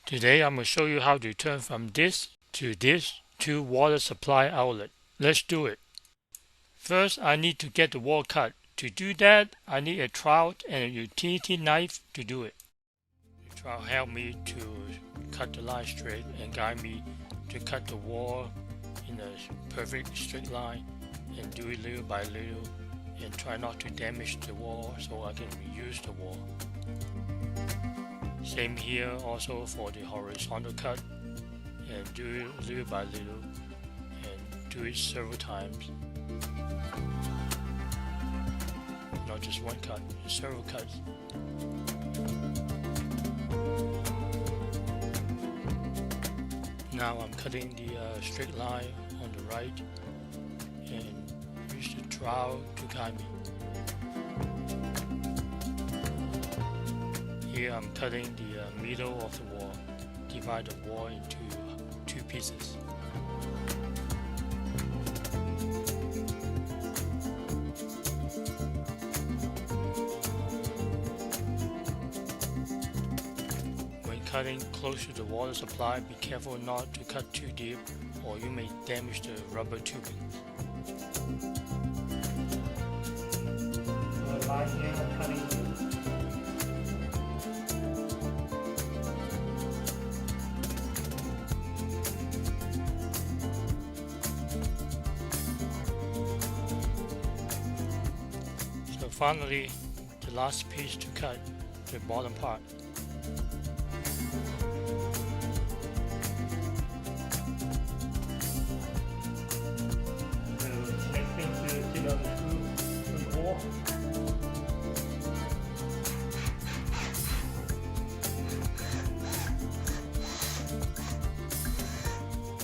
Today I'm going to show you how to turn from this to water supply outlet. Let's do it. First, I need to get the wall cut. To do that, I need a trowel and a utility knife to do it. The trowel helped me to cut the line straight and guide me to cut the wall in a perfect straight line and do it little by little and try not to damage the wall so I can reuse the wall. Same here also for the horizontal cut, and do it little by little and do it several times. Not just one cut, several cuts. Now I'm cutting the straight line on the right and use the trowel to guide me. Here I'm cutting the middle of the wall, divide the wall into two pieces. When cutting close to the water supply, be careful not to cut too deep or you may damage the rubber tubing. So finally, the last piece to cut, the bottom part.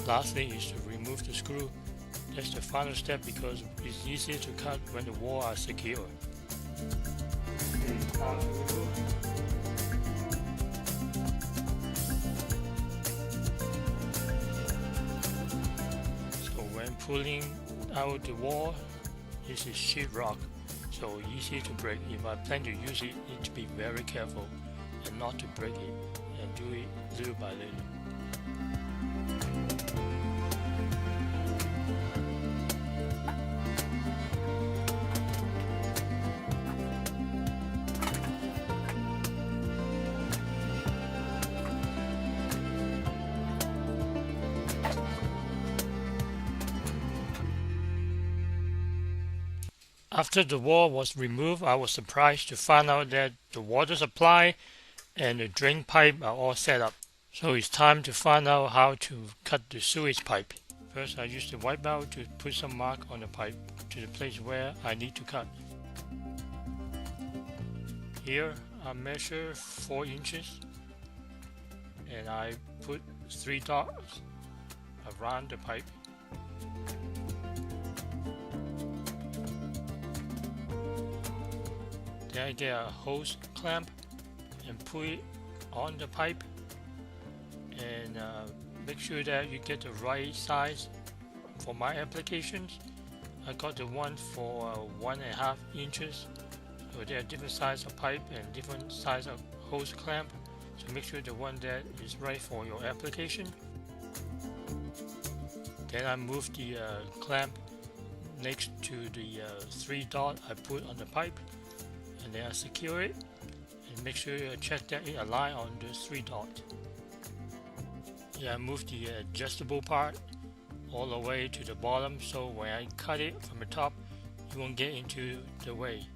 Lastly is to remove the screw. That's the final step because it's easier to cut when the walls are secure. So when pulling out the wall, this is sheetrock, so easy to break. If I plan to use it, need to be very careful and not to break it and do it little by little. After the wall was removed, I was surprised to find out that the water supply and the drain pipe are all set up. So it's time to find out how to cut the sewage pipe. First, I use the wipeout to put some mark on the pipe to the place where I need to cut. Here, I measure 4 inches and I put 3 dots around the pipe. Then I get a hose clamp and put it on the pipe and make sure that you get the right size. For my applications, I got the one for 1.5 inches. So there are different size of pipe and different size of hose clamp. So make sure the one that is right for your application. Then I move the clamp next to the 3 dots I put on the pipe. And then I secure it and make sure you check that it aligns on the 3 dots. Yeah, I move the adjustable part all the way to the bottom so when I cut it from the top, it won't get into the way.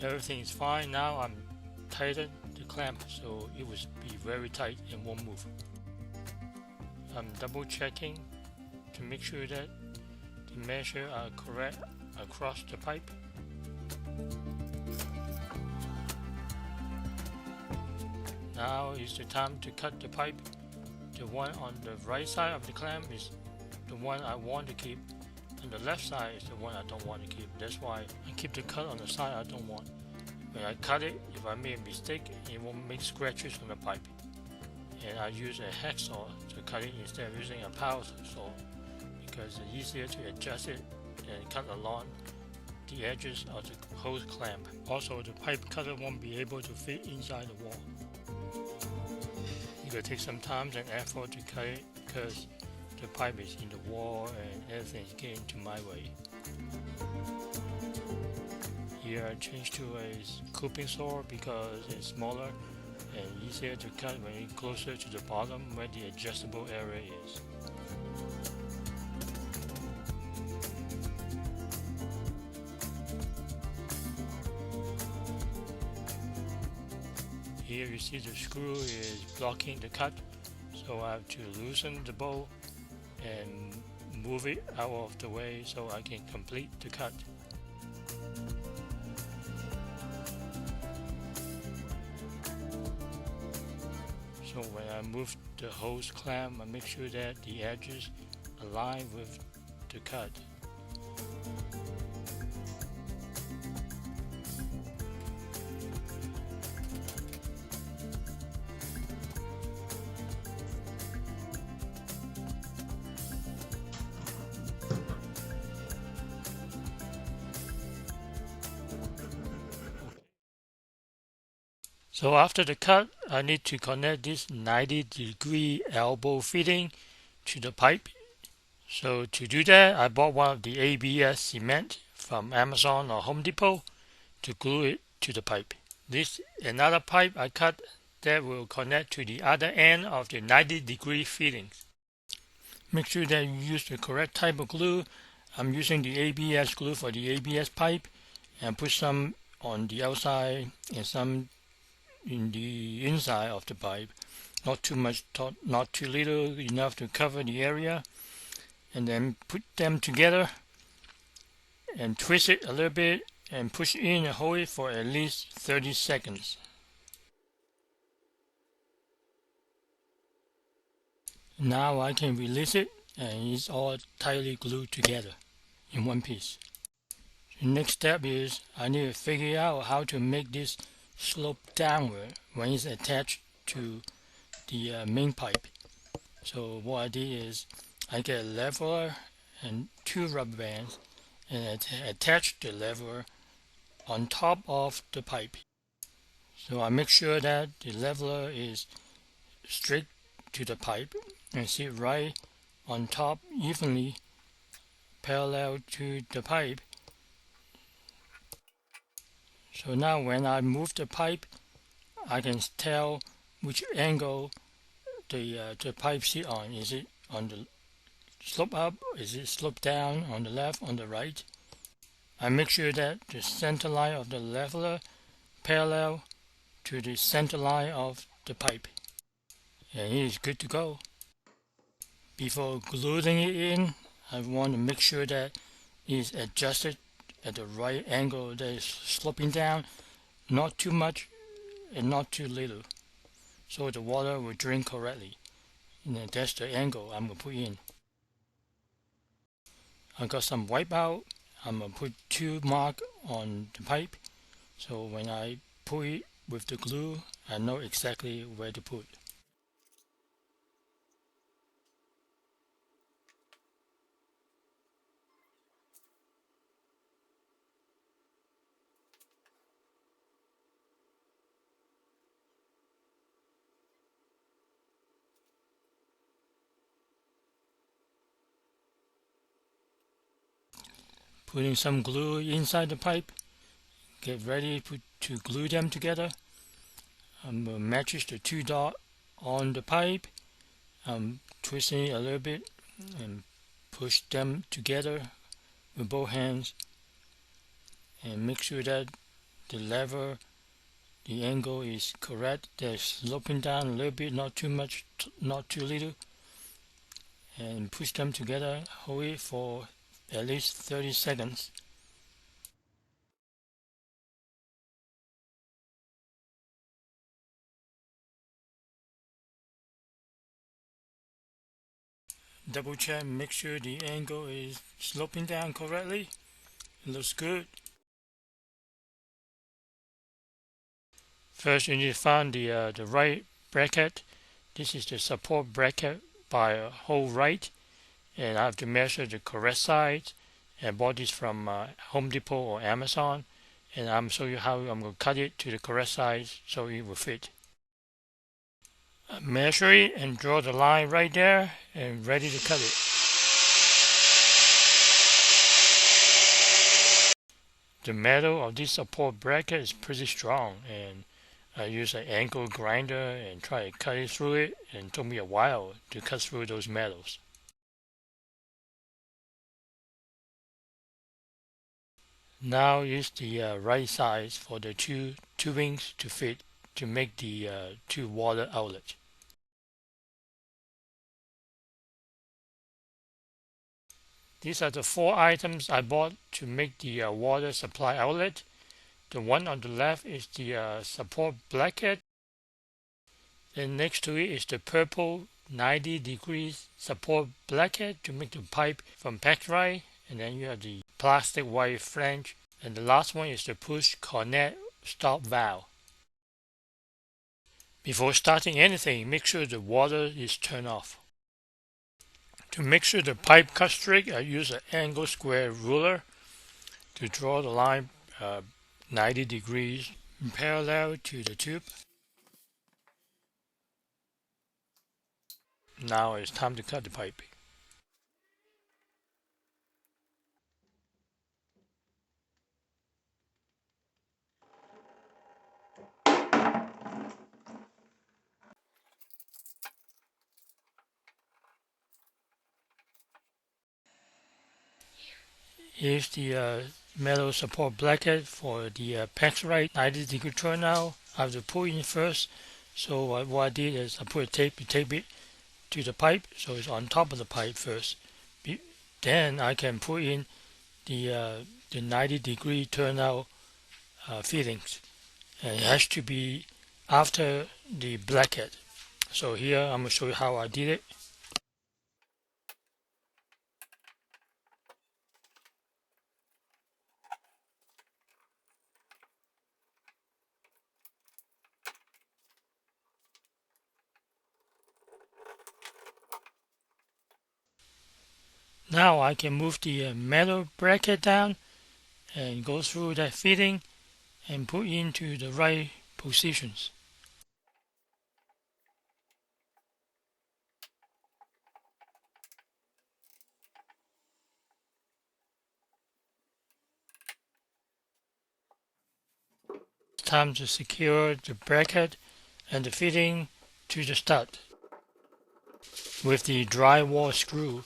Everything is fine. Now I'm tighten the clamp so it will be very tight and won't move. I'm double checking to make sure that the measures are correct across the pipe. Now is the time to cut the pipe. The one on the right side of the clamp is the one I want to keep, and the left side is the one I don't want to keep. That's why I keep the cut on the side I don't want. When I cut it, if I make a mistake, it won't make scratches on the pipe. And I use a hacksaw to cut it instead of using a power saw because it's easier to adjust it and cut along the edges of the hose clamp. Also, the pipe cutter won't be able to fit inside the wall. It will take some time and effort to cut it because the pipe is in the wall and everything is getting to my way. Here I changed to a coping saw because it's smaller and easier to cut when it's closer to the bottom where the adjustable area is. Here you see the screw is blocking the cut, so I have to loosen the bowl and move it out of the way so I can complete the cut. So when I move the hose clamp, I make sure that the edges align with the cut. So after the cut, I need to connect this 90-degree elbow fitting to the pipe. So to do that, I bought one of the ABS cement from Amazon or Home Depot to glue it to the pipe. This another pipe I cut that will connect to the other end of the 90-degree fitting. Make sure that you use the correct type of glue. I'm using the ABS glue for the ABS pipe and put some on the outside and some in the inside of the pipe. Not too much, not too little, enough to cover the area. And then put them together and twist it a little bit and push in and hold it for at least 30 seconds. Now I can release it and it's all tightly glued together in one piece. The next step is I need to figure out how to make this slope downward when it's attached to the main pipe. So what I did is I get a leveler and 2 rubber bands and attach the leveler on top of the pipe. So I make sure that the leveler is straight to the pipe and sit right on top evenly parallel to the pipe. So now when I move the pipe, I can tell which angle the pipe sit on. Is it on the slope up? Is it slope down? On the left? On the right? I make sure that the center line of the leveler parallel to the center line of the pipe, and it is good to go. Before gluing it in, I want to make sure that it is adjusted at the right angle, that is sloping down, not too much and not too little, so the water will drain correctly. And that's the angle I'm going to put in. I got some wipeout. I'm going to put 2 marks on the pipe, so when I put it with the glue, I know exactly where to put. Putting some glue inside the pipe. Get ready to glue them together. I'm going to match the 2 dots on the pipe. I'm twisting it a little bit and push them together with both hands and make sure that the lever, the angle is correct. They're sloping down a little bit, not too much, not too little, and push them together. Hold it for at least 30 seconds. Double check, make sure the angle is sloping down correctly. It looks good. First, you need to find the right bracket. This is the support bracket by HoldRite, and I have to measure the correct size. I bought this from Home Depot or Amazon, and I'm showing you how I'm going to cut it to the correct size so it will fit. Measure it and draw the line right there and ready to cut it. The metal of this support bracket is pretty strong, and I use an angle grinder and try to cut it through it, and it took me a while to cut through those metals. Now is the right size for the two tubings to fit to make the two water outlets. These are the 4 items I bought to make the water supply outlet. The one on the left is the support bracket. Then next to it is the purple 90 degrees support bracket to make the pipe from PexRite. And then you have the plastic white flange. And the last one is the push connect stop valve. Before starting anything, make sure the water is turned off. To make sure the pipe cuts straight, I use an angle square ruler to draw the line 90 degrees parallel to the tube. Now it's time to cut the pipe. Here's the metal support bracket for the PexRite 90 degree turnout. I have to put in first. So what I did is I put tape it to the pipe, so it's on top of the pipe first. Then I can put in the 90 degree turnout fittings, and it has to be after the bracket. So here I'm going to show you how I did it. Now I can move the metal bracket down and go through that fitting and put into the right positions. It's time to secure the bracket and the fitting to the stud with the drywall screw.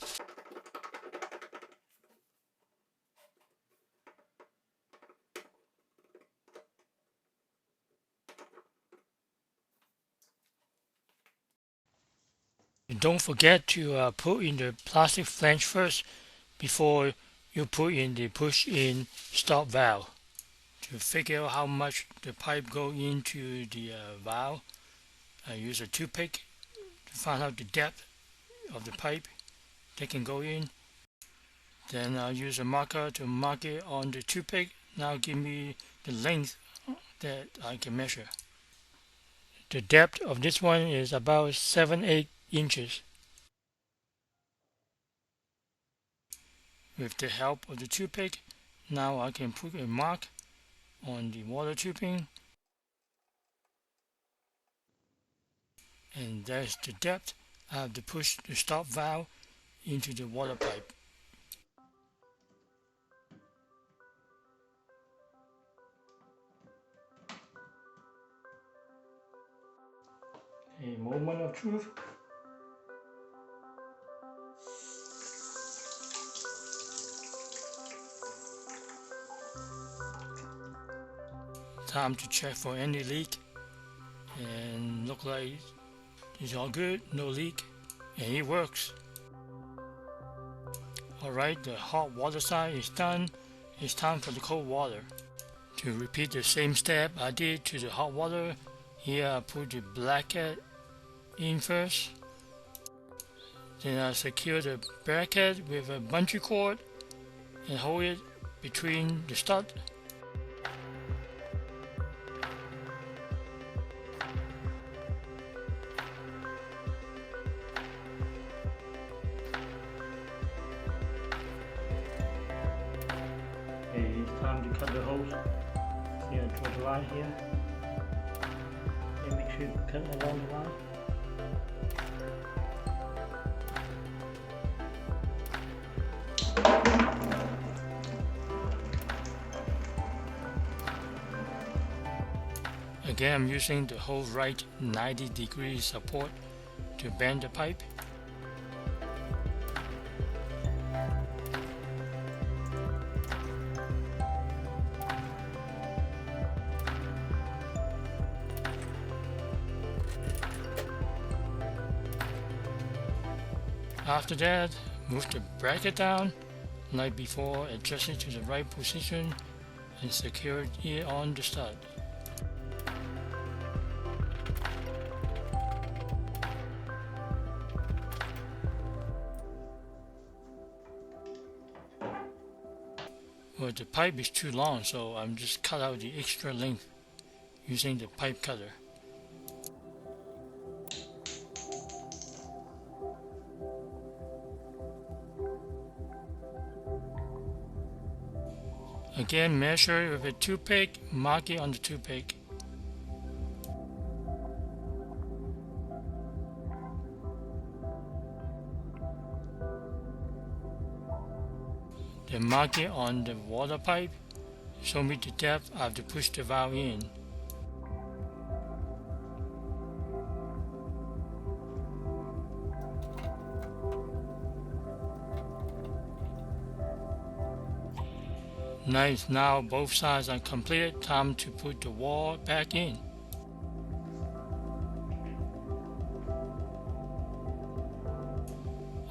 And don't forget to put in the plastic flange first before you put in the push-in stop valve. To figure out how much the pipe go into the valve, I use a toothpick to find out the depth of the pipe that can go in. Then I'll use a marker to mark it on the toothpick. Now give me the length that I can measure. The depth of this one is about 7-8 inches. With the help of the toothpick, now I can put a mark on the water tubing, and that's the depth. I have to push the stop valve into the water pipe. A moment of truth. Time to check for any leak, and look like it's all good, no leak, and it works. Alright, the hot water side is done. It's time for the cold water. To repeat the same step I did to the hot water, here I put the bracket in first. Then I secure the bracket with a bungee cord and hold it between the stud. It's time to cut the hose. See, I draw the line here. And make sure you cut along the line. Again, I'm using the HoldRite 90-degree support to bend the pipe. After that, move the bracket down like before, adjust it to the right position and secure it on the stud. Well, the pipe is too long, so I'm just cut out the extra length using the pipe cutter. Again, measure with a toothpick, mark it on the toothpick. Then mark it on the water pipe. Show me the depth I have to push the valve in. Nice, now both sides are completed. Time to put the wall back in.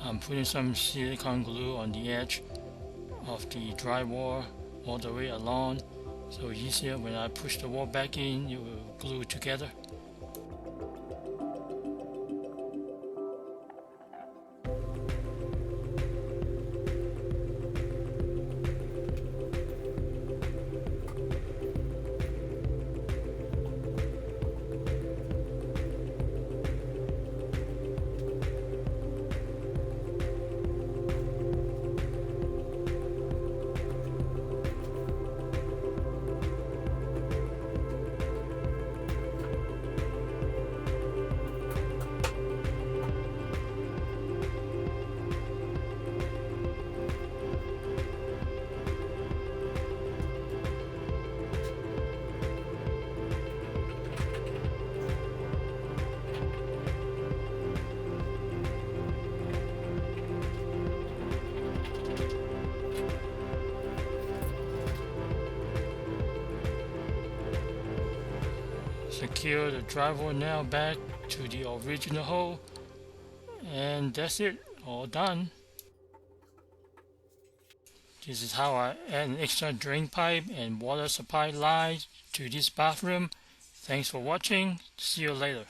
I'm putting some silicone glue on the edge of the drywall all the way along, so easier when I push the wall back in, it will glue together. Secure the drywall nail back to the original hole, and that's it, all done. This is how I add an extra drain pipe and water supply line to this bathroom. Thanks for watching. See you later.